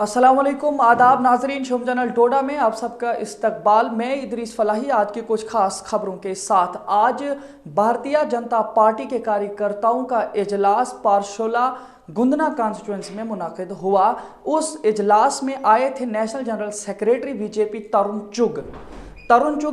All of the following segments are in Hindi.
अस्सलाम वालेकुम, आदाब नाजरीन। शुभ चैनल टोडा में आप सबका इस्तकबाल। मैं इदरीस फलाही आज की कुछ खास खबरों के साथ। आज भारतीय जनता पार्टी के कार्यकर्ताओं का इजलास पारशोला गुंदना कॉन्स्टिट्यूंसी में मुनाकिद हुआ। उस इजलास में आए थे नेशनल जनरल सेक्रेटरी बीजेपी तरुण चुग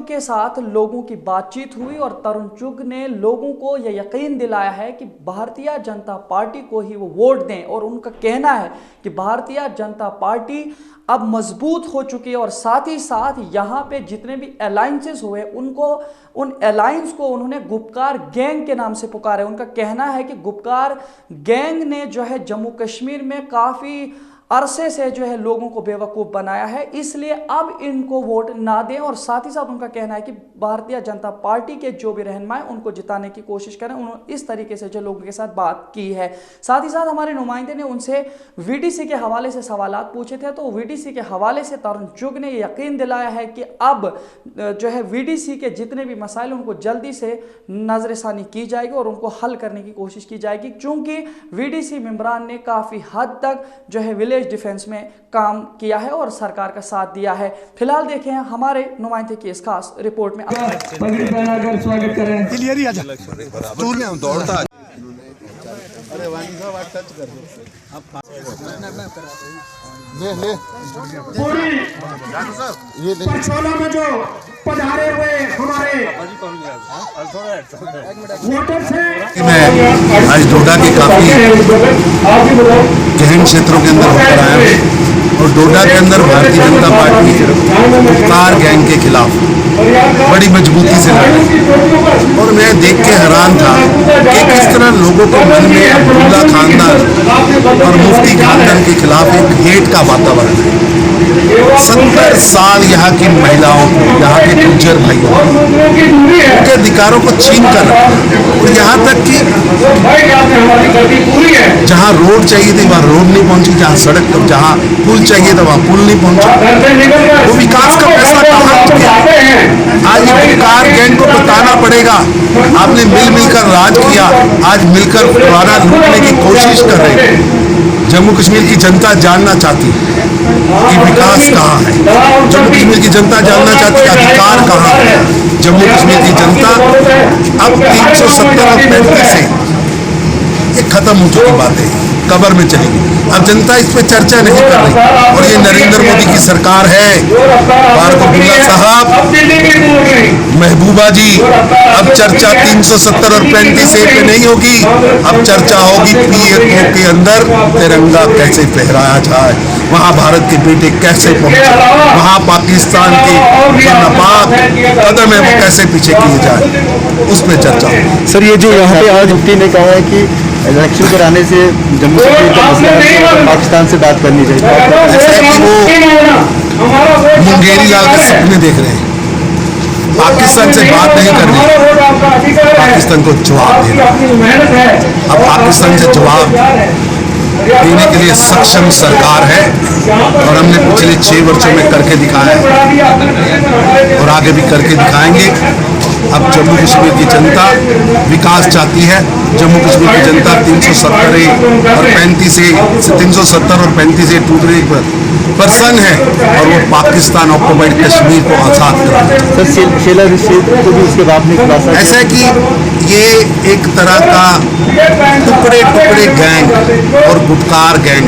के साथ लोगों की बातचीत हुई और तरुण चुग ने लोगों को यह यकीन दिलाया है कि भारतीय जनता पार्टी को ही वो वोट दें। और उनका कहना है कि भारतीय जनता पार्टी अब मजबूत हो चुकी है और साथ ही साथ यहाँ पे जितने भी अलायंसेस हुए उन अलायंस को उन्होंने गुपकार गैंग के नाम से पुकारा है। उनका कहना है कि गुपकार गैंग ने जो है जम्मू कश्मीर में काफ़ी अरसे से जो है लोगों को बेवकूफ़ बनाया है, इसलिए अब इनको वोट ना दें। और साथ ही साथ उनका कहना है कि भारतीय जनता पार्टी के जो भी रहनुमाएं उनको जिताने की कोशिश करें। उन्होंने इस तरीके से जो लोगों के साथ बात की है। साथ ही साथ हमारे नुमाइंदे ने उनसे वीडीसी के हवाले से सवालात पूछे थे, तो वीडीसी के हवाले से तरुण चुग ने यकीन दिलाया है कि अब जो है वीडीसी के जितने भी मसाइल उनको जल्दी से नजरसानी की जाएगी और उनको हल करने की कोशिश की जाएगी, क्योंकि वीडीसी मेंबरान ने काफ़ी हद तक जो है विलेज डिफेंस में काम किया है और सरकार का साथ दिया है। फिलहाल देखें हमारे नुमाइंदे की इस खास रिपोर्ट में। पगड़ी पहनाकर स्वागत करें। क्लियर ही आजा दूर में हम दौड़ता। अरे वानी साहब आज टच कर दो। अब ले पूरी ये पाठशाला में जो पधारे हुए हमारे वोटर्स हैं। मैं आज डोडा के काफी गहन क्षेत्रों के अंदर होकर आया हूँ और डोडा के अंदर भारतीय जनता पार्टी गुपकार गैंग के खिलाफ बड़ी मजबूती से लड़ी और मैं देख के हैरान था कि किस तरह लोगों के मन में अब्दुल्ला खानदान और मुफ्ती खानदान के खिलाफ एक हेट का वातावरण है। 70 साल यहाँ की महिलाओं को, यहाँ के गुर्जर भाइयों उनके अधिकारों को छीन कर और यहाँ तक कि जहाँ रोड चाहिए थी वहाँ रोड नहीं पहुंची, जहाँ सड़क जहाँ पुल चाहिए था वहाँ पुल नहीं पहुंचा। वो विकास का पैसा कहाँ गया? आज ये गुपकार गैंग को बताना पड़ेगा। आपने मिलकर राज किया, आज मिलकर पुराना लूटने की कोशिश कर रहे हैं। जम्मू कश्मीर की जनता जानना चाहती है कि विकास कहाँ है। जम्मू कश्मीर की जनता जानना चाहती है अधिकार कहाँ है। जम्मू कश्मीर की जनता अब 370 और 35 से ये खत्म हो चुकी बातें कब्र में चलेगी। अब जनता इस पे चर्चा नहीं कर रही और ये नरेंद्र मोदी की सरकार है। फारूक अब्दुल्ला साहब, महबूबा जी, अब चर्चा 370 और 35A पे नहीं होगी। अब चर्चा होगी PMO के अंदर तिरंगा कैसे फहराया जाए, वहाँ भारत के बेटे कैसे पहुंचे, वहाँ पाकिस्तान के जो नापाक कदम है वो कैसे पीछे किए जाए, उस पर चर्चा होगी। सर, ये जो यहाँ पे आज मुफ्ती ने कहा है कि इलेक्शन कराने से जम्मू कश्मीर पाकिस्तान से बात करनी चाहिए, ऐसा है कि वो मुंगेरी लाल के सपने देख रहे हैं। पाकिस्तान से बात नहीं करनी, पाकिस्तान को जवाब देना। अब पाकिस्तान से जवाब देने के लिए सक्षम सरकार है और हमने पिछले 6 वर्षों में करके दिखाया है और आगे भी करके दिखाएंगे। अब जम्मू कश्मीर की जनता विकास चाहती है। जम्मू कश्मीर की जनता 370 और 35A टूटने पर प्रसन्न है और वो पाकिस्तान ऑक्युपाइड कश्मीर को आज़ाद कराना चाहता है। ऐसा है कि ये एक तरह का टुकड़े टुकड़े गैंग और गुपकार गैंग,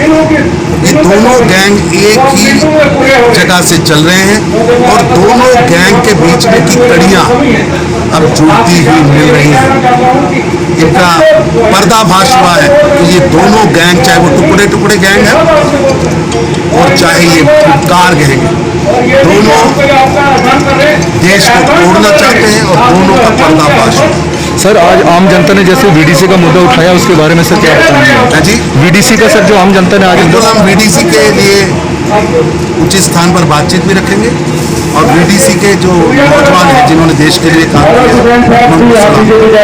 ये दोनों गैंग एक ही जगह से चल रहे हैं और दोनों गैंग के बीच में की कड़ियाँ अब जुड़ती हुई मिल रही हैं। इनका पर्दाफाश हुआ है कि ये दोनों गैंग, चाहे वो टुकड़े टुकड़े गैंग है और चाहे ये गुपकार गैंग है, दोनों देश को तोड़ना चाहते हैं और दोनों का पर्दाफाश हुआ। सर, आज आम जनता ने जैसे वीडीसी का मुद्दा उठाया उसके बारे में सर क्या बताएंगे? जी, वीडीसी का सर जो आम जनता ने आज हम वीडीसी के लिए उचित स्थान पर बातचीत भी रखेंगे और वीडीसी के जो नौजवान हैं जिन्होंने देश के लिए काम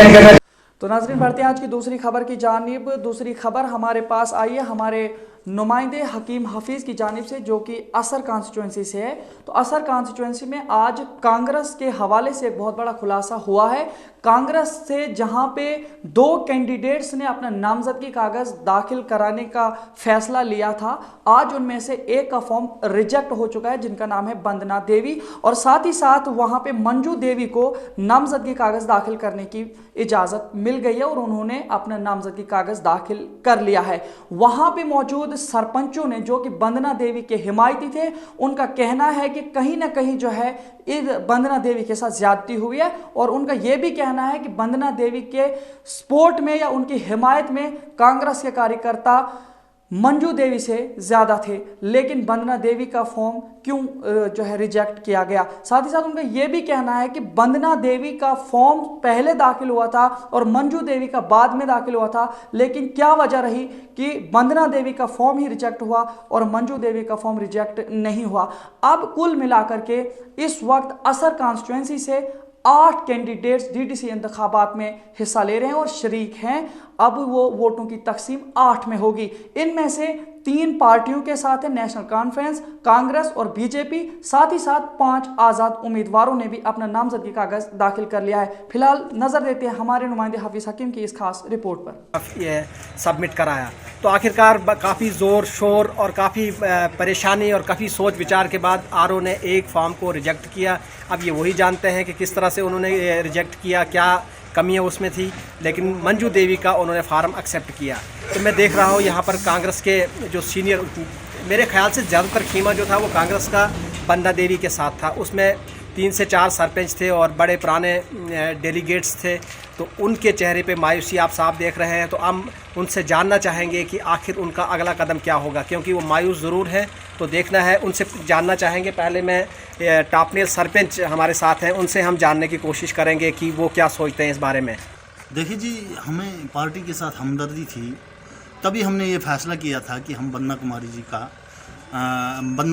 किया। तो नाज़रीन, बढ़ते हैं आज की दूसरी खबर की जानिब। दूसरी खबर हमारे पास आई है हमारे नुमाइंदे हकीम हफीज़ की जानिब से, जो कि असर कॉन्स्टिट्यूंसी से है। तो असर कॉन्स्टिट्यूंसी में आज कांग्रेस के हवाले से एक बहुत बड़ा खुलासा हुआ है। कांग्रेस से जहां पे 2 कैंडिडेट्स ने अपना नामजदगी कागज दाखिल कराने का फैसला लिया था, आज उनमें से एक का फॉर्म रिजेक्ट हो चुका है जिनका नाम है वंदना देवी, और साथ ही साथ वहां पे मंजू देवी को नामजदगी कागज दाखिल करने की इजाजत मिल गई है और उन्होंने अपना नामजदगी कागज दाखिल कर लिया है। वहां पे मौजूद सरपंचों ने जो कि वंदना देवी के हिमायती थे, उनका कहना है कि कहीं ना कहीं जो है इस वंदना देवी के साथ ज्यादती हुई है, और उनका यह भी कहना है कि वंदना देवी के सपोर्ट में या उनकी हिमायत में कांग्रेस के कार्यकर्ता मंजू देवी से ज्यादा थे, लेकिन वंदना देवी का फॉर्म क्यों जो है रिजेक्ट किया गया। साथ ही साथ उनका यह भी कहना है कि वंदना देवी का फॉर्म पहले दाखिल हुआ था और मंजू देवी का बाद में दाखिल हुआ था, लेकिन क्या वजह रही कि वंदना देवी का फॉर्म ही रिजेक्ट हुआ और मंजू देवी का फॉर्म रिजेक्ट नहीं हुआ। अब कुल मिलाकर के इस वक्त असर कॉन्स्टिट्यूएंसी से 8 कैंडिडेट्स डीडीसी इंतखाबात में हिस्सा ले रहे हैं और शरीक हैं। अब वो वोटों की तकसीम 8 में होगी। इनमें से 3 पार्टियों के साथ है नेशनल कॉन्फ्रेंस, कांग्रेस और बीजेपी। साथ ही साथ 5 आज़ाद उम्मीदवारों ने भी अपना नामजदगी कागज दाखिल कर लिया है। फिलहाल नजर देते हैं हमारे नुमाइंदे हाफिज हकीम की इस खास रिपोर्ट पर। ये सबमिट कराया तो आखिरकार काफ़ी ज़ोर शोर और काफ़ी परेशानी और काफ़ी सोच विचार के बाद आरओ ने एक फॉर्म को रिजेक्ट किया। अब ये वही जानते हैं कि किस तरह से उन्होंने रिजेक्ट किया, क्या कमियां उसमें थी, लेकिन मंजू देवी का उन्होंने फार्म एक्सेप्ट किया। तो मैं देख रहा हूँ यहाँ पर कांग्रेस के जो सीनियर, मेरे ख्याल से ज़्यादातर खीमा जो था वो कांग्रेस का वंदना देवी के साथ था। उसमें 3 से 4 सरपंच थे और बड़े पुराने डेलीगेट्स थे, तो उनके चेहरे पे मायूसी आप साफ देख रहे हैं। तो हम उनसे जानना चाहेंगे कि आखिर उनका अगला कदम क्या होगा, क्योंकि वो मायूस ज़रूर है, तो देखना है, उनसे जानना चाहेंगे। पहले मैं टापनेल सरपंच हमारे साथ हैं, उनसे हम जानने की कोशिश करेंगे कि वो क्या सोचते हैं इस बारे में। देखिए जी, हमें पार्टी के साथ हमदर्दी थी, तभी हमने ये फैसला किया था कि हम वंदना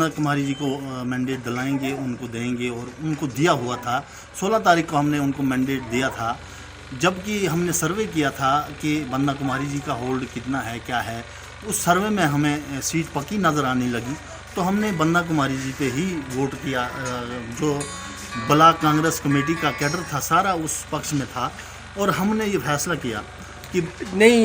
कुमारी जी को मैंडेट दिलाएंगे, उनको देंगे, और उनको दिया हुआ था। 16 तारीख को हमने उनको मैंडेट दिया था, जबकि हमने सर्वे किया था कि वंदना कुमारी जी का होल्ड कितना है, क्या है। उस सर्वे में हमें सीट पक्की नज़र आने लगी, तो हमने वंदना कुमारी जी पे ही वोट किया। जो ब्लॉक कांग्रेस कमेटी का कैडर था सारा उस पक्ष में था, और हमने ये फैसला किया कि नहीं,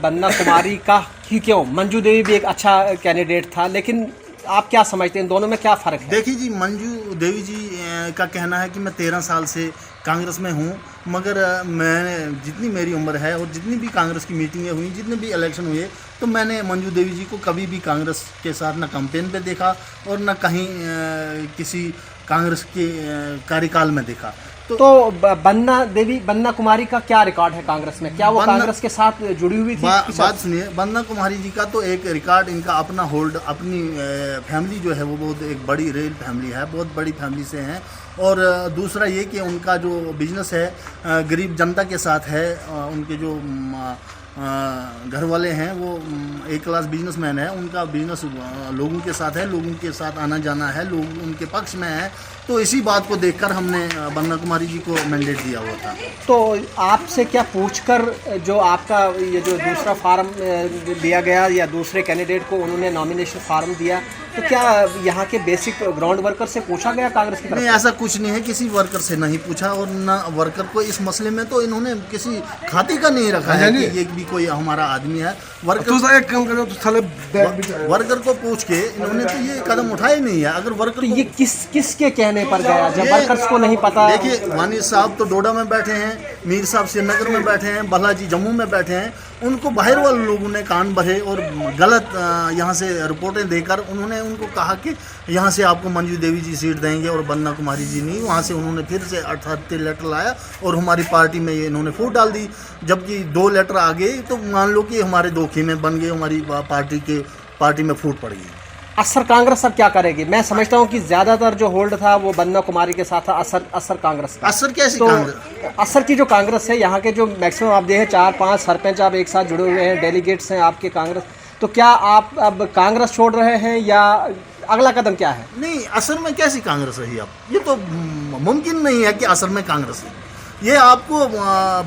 वंदना कुमारी का ही क्यों, मंजू देवी भी एक अच्छा कैंडिडेट था, लेकिन आप क्या समझते हैं इन दोनों में क्या फ़र्क है? देखिए जी, मंजू देवी जी का कहना है कि मैं 13 साल से कांग्रेस में हूँ, मगर मैंने जितनी मेरी उम्र है और जितनी भी कांग्रेस की मीटिंगें हुई, जितने भी इलेक्शन हुए, तो मैंने मंजू देवी जी को कभी भी कांग्रेस के साथ ना कैंपेन पे देखा और ना कहीं किसी कांग्रेस के कार्यकाल में देखा। तो वंदना कुमारी का क्या रिकॉर्ड है कांग्रेस में? क्या वो कांग्रेस के साथ जुड़ी हुई थी? बात सुनिए, वंदना कुमारी जी का तो एक रिकॉर्ड, इनका अपना होल्ड, अपनी फैमिली जो है वो बहुत एक बड़ी रेल फैमिली है, बहुत बड़ी फैमिली से हैं। और दूसरा ये कि उनका जो बिजनेस है गरीब जनता के साथ है। उनके जो घर वाले हैं वो एक क्लास बिजनेसमैन है, उनका बिजनेस लोगों के साथ है, लोगों के साथ आना जाना है, लोग उनके पक्ष में है। तो इसी बात को देखकर हमने वंदना कुमारी जी को मैंडेट दिया हुआ था। तो आपसे क्या पूछकर जो आपका ये जो दूसरा फार्म दिया गया या दूसरे कैंडिडेट को उन्होंने नॉमिनेशन फार्म दिया, तो क्या यहाँ के बेसिक ग्राउंड वर्कर से पूछा गया कांग्रेस की तरफ? नहीं, ऐसा कुछ नहीं है, किसी वर्कर से नहीं पूछा, और ना वर्कर को इस मसले में तो इन्होंने किसी खाते का नहीं रखा है कि ये भी कोई हमारा आदमी है। वर्कर को पूछ के इन्होंने तो ये कदम उठाया नहीं है। अगर वर्कर तो ये किसके कहने पर गया जब वर्कर्स को नहीं पता? देखिए, वानी साहब तो डोडा में बैठे हैं, मीर साहब श्रीनगर में बैठे हैं, बालाजी जम्मू में बैठे हैं। उनको बाहर वाले लोगों ने कान भरे और गलत यहाँ से रिपोर्टें देकर उन्होंने उनको कहा कि यहाँ से आपको मंजू देवी जी सीट देंगे और वंदना कुमारी जी नहीं। वहाँ से उन्होंने फिर से 38 लेटर लाया और हमारी पार्टी में ये इन्होंने फूट डाल दी। जबकि 2 लेटर आ गए तो मान लो कि हमारे 2 खीमे बन गए, हमारी पार्टी में फूट पड़ गई। असर कांग्रेस अब क्या करेगी? मैं समझता हूँ कि ज्यादातर जो होल्ड था वो वंदना कुमारी के साथ था। असर कांग्रेस का, असर कैसी तो कांग्रेस? असर की जो कांग्रेस है, यहाँ के जो मैक्सिमम आप देखें 4-5 सरपंच आप एक साथ जुड़े हुए हैं, डेलीगेट्स हैं आपके कांग्रेस, तो क्या आप अब कांग्रेस छोड़ रहे हैं या अगला कदम क्या है? नहीं, असर में कैसी कांग्रेस रही अब? ये तो मुमकिन नहीं है कि असर में कांग्रेस है। ये आपको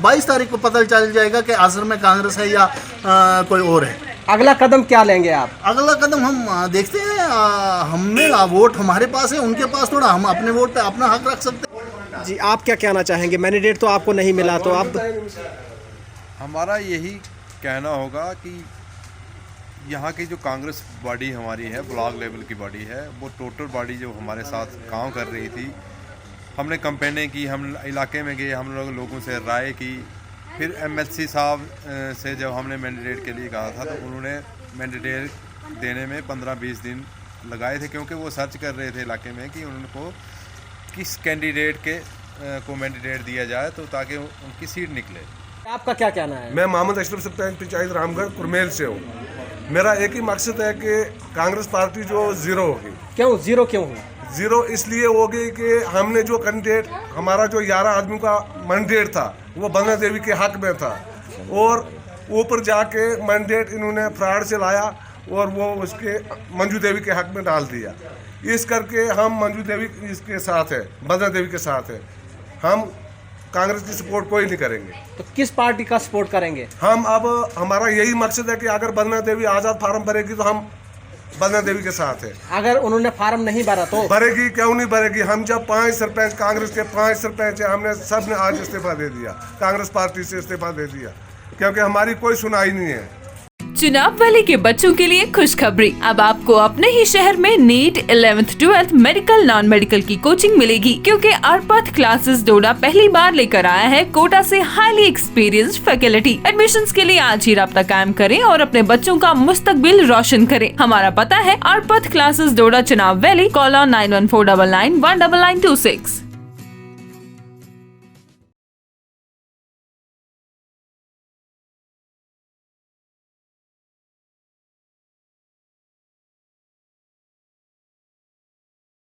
22 तारीख को पता चल जाएगा कि असर में कांग्रेस है या कोई और है। अगला कदम क्या लेंगे आप? अगला कदम हम देखते हैं। हमें वोट हमारे पास है, उनके पास थोड़ा, हम अपने वोट पे अपना हक रख सकते हैं। जी, आप क्या कहना चाहेंगे? मैंडेट तो आपको नहीं मिला, तो आप हमारा यही कहना होगा कि यहाँ की जो कांग्रेस बॉडी हमारी है, ब्लॉक लेवल की बॉडी है, वो टोटल बॉडी जो हमारे साथ काम कर रही थी, हमने कैंपेनें की, हम इलाके में गए, हम लोगों से राय की, फिर एमएलसी साहब से जब हमने मैंडेट के लिए कहा था तो उन्होंने मैंडेट देने में 15-20 दिन लगाए थे, क्योंकि वो सर्च कर रहे थे इलाके में कि उनको किस कैंडिडेट के को मैंडेट दिया जाए तो ताकि उनकी सीट निकले। आपका क्या कहना है? मैं मोहम्मद अशरफ सरपंच पंचायत रामगढ़ कुरमेल से हूँ। मेरा एक ही मकसद है कि कांग्रेस पार्टी जो ज़ीरो होगी। क्यों ज़ीरो क्यों हुई? ज़ीरो इसलिए होगी कि हमने जो कैंडिडेट, हमारा जो 11 आदमी का मैंडेट था वो बंदा देवी के हक में था, और ऊपर जाके मैंडेट इन्होंने फ्रॉड से लाया और वो उसके मंजू देवी के हक में डाल दिया। इस करके हम मंजू देवी इसके साथ है, बंदा देवी के साथ है। हम कांग्रेस की सपोर्ट कोई नहीं करेंगे। तो किस पार्टी का सपोर्ट करेंगे? हम अब हमारा यही मकसद है कि अगर बंदा देवी आज़ाद फार्म भरेगी तो हम बंदा देवी के साथ है। अगर उन्होंने फार्म नहीं भरा तो भरेगी, क्यों नहीं भरेगी? हम जब 5 सरपंच, कांग्रेस के 5 सरपंच है, हमने सब ने आज इस्तीफा दे दिया, कांग्रेस पार्टी से इस्तीफा दे दिया, क्योंकि हमारी कोई सुनाई नहीं है। चुनाव वैली के बच्चों के लिए खुशखबरी, अब आपको अपने ही शहर में NEET 11th 12th medical non medical की कोचिंग मिलेगी, क्योंकि अर्पथ क्लासेस डोडा पहली बार लेकर आया है कोटा से हाईली एक्सपीरियंस्ड फैकल्टी। एडमिशंस के लिए आज ही राब्ता कायम करें और अपने बच्चों का मुस्तकबिल रोशन करें। हमारा पता है अर्पथ क्लासेस डोडा, चुनाव वैली, कॉल 9149919926।